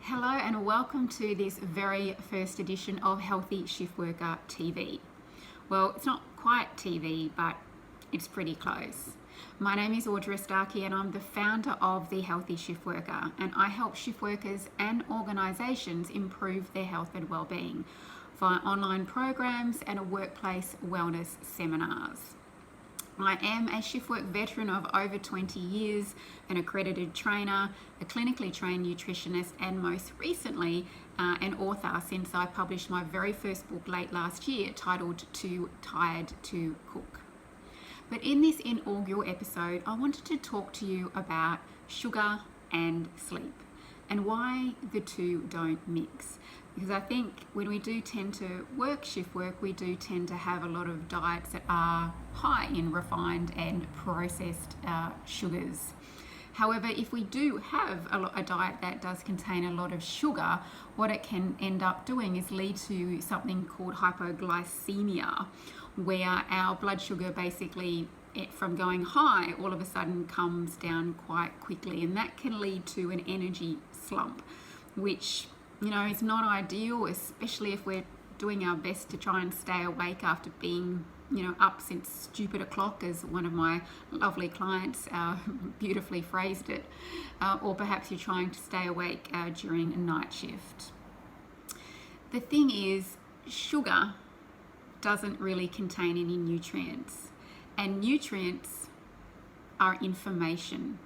Hello and welcome to this very first edition of Healthy Shift Worker TV. Well, it's not quite TV, but it's pretty close. My name is Audra Starkey and I'm the founder of the Healthy Shift Worker, and I help shift workers and organisations improve their health and well-being via online programs and workplace wellness seminars. I am a shift work veteran of over 20 years, an accredited trainer, a clinically trained nutritionist, and most recently an author since I published my very first book late last year titled Too Tired to Cook. But in this inaugural episode, I wanted to talk to you about sugar and sleep and why the two don't mix. Because I think when we do tend to work shift work, we do tend to have a lot of diets that are high in refined and processed sugars. However, if we do have a diet that does contain a lot of sugar, what it can end up doing is lead to something called hypoglycemia, where our blood sugar basically, from going high, all of a sudden comes down quite quickly, and that can lead to an energy slump, which is not ideal, especially if we're doing our best to try and stay awake after being up since stupid o'clock, as one of my lovely clients beautifully phrased it, or perhaps you're trying to stay awake during a night shift. The thing is, sugar doesn't really contain any nutrients, and nutrients are information.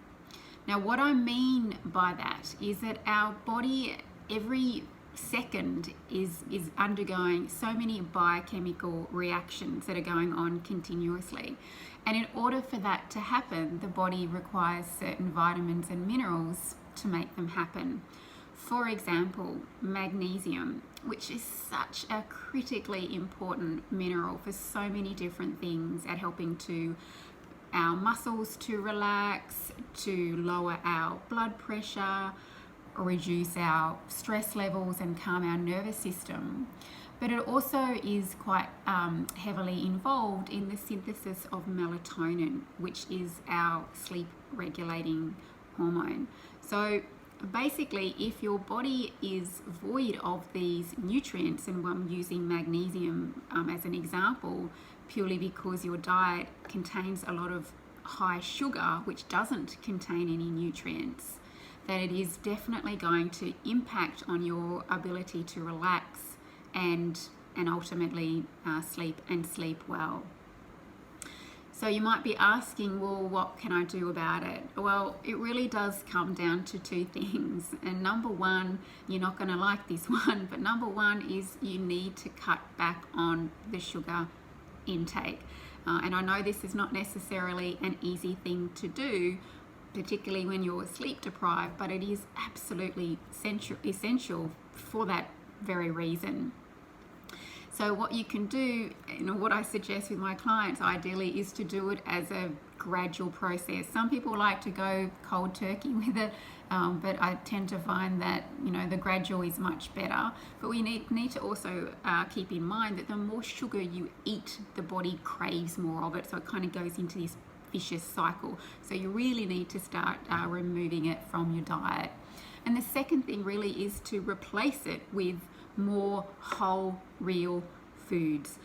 Now, what I mean by that is that our body every second is undergoing so many biochemical reactions that are going on continuously, and in order for that to happen, the body requires certain vitamins and minerals to make them happen. For example, magnesium, which is such a critically important mineral for so many different things at helping to our muscles to relax, to lower our blood pressure, reduce our stress levels and calm our nervous system. But it also is quite heavily involved in the synthesis of melatonin, which is our sleep regulating hormone. So basically, if your body is void of these nutrients, and I'm using magnesium as an example, purely because your diet contains a lot of high sugar, which doesn't contain any nutrients, that it is definitely going to impact on your ability to relax and ultimately sleep and sleep well. So you might be asking, well, what can I do about it? Well, it really does come down to two things. And number one, you're not going to like this one, but number one is you need to cut back on the sugar intake. And I know this is not necessarily an easy thing to do, particularly when you're sleep deprived, but it is absolutely essential for that very reason. So what you can do, what I suggest with my clients ideally, is to do it as a gradual process. Some people like to go cold turkey with it, but I tend to find that the gradual is much better. But we need to also keep in mind that the more sugar you eat, the body craves more of it, so it kind of goes into this vicious cycle. So you really need to start removing it from your diet. And the second thing really is to replace it with more whole, real foods.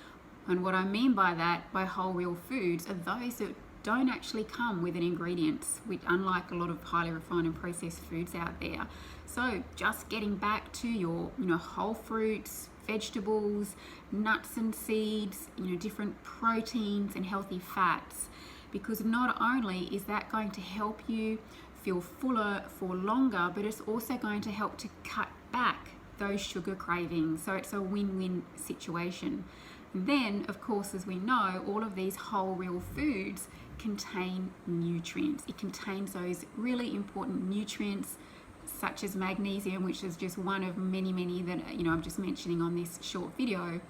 And what I mean by that, by whole, real foods, are those that don't actually come with an ingredients, which unlike a lot of highly refined and processed foods out there. So just getting back to your whole fruits, vegetables, nuts and seeds, different proteins and healthy fats, because not only is that going to help you feel fuller for longer, but it's also going to help to cut back those sugar cravings. So it's a win-win situation. And then, of course, as we know, all of these whole, real foods contain nutrients. It contains those really important nutrients such as magnesium, which is just one of many that I'm just mentioning on this short video.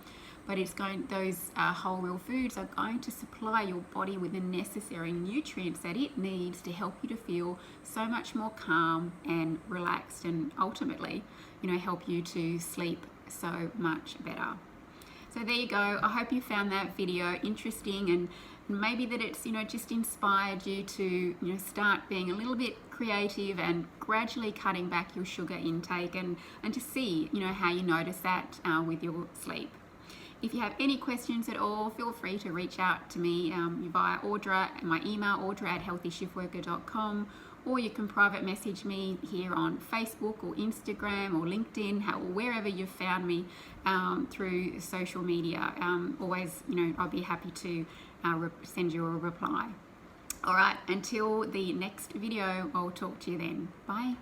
But those whole, real foods are going to supply your body with the necessary nutrients that it needs to help you to feel so much more calm and relaxed, and ultimately, help you to sleep so much better. So there you go. I hope you found that video interesting, and And maybe that it's, just inspired you to, start being a little bit creative and gradually cutting back your sugar intake, and to see, how you notice that with your sleep. If you have any questions at all, feel free to reach out to me via Audra, my email, audra@healthyshiftworker.com, or you can private message me here on Facebook or Instagram or LinkedIn, or wherever you've found me through social media. Always, I'll be happy to send you a reply. All right, until the next video, I'll talk to you then. Bye.